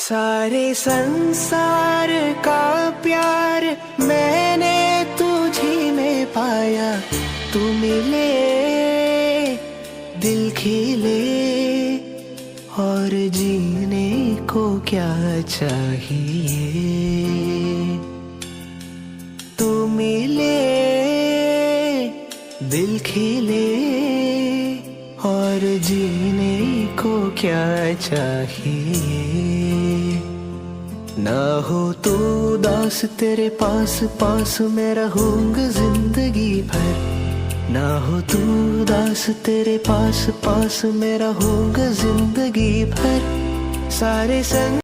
सारे संसार का प्यार मैंने तुझी में पाया। तू मिले दिल खिले और जीने को क्या चाहिए। तू मिले दिल खिले और जीने को क्या चाहिए। ना हो तू उदास तेरे पास पास मैं रहूंगा जिंदगी भर। ना हो तू उदास तेरे पास पास मैं रहूंगा जिंदगी भर। सारे संग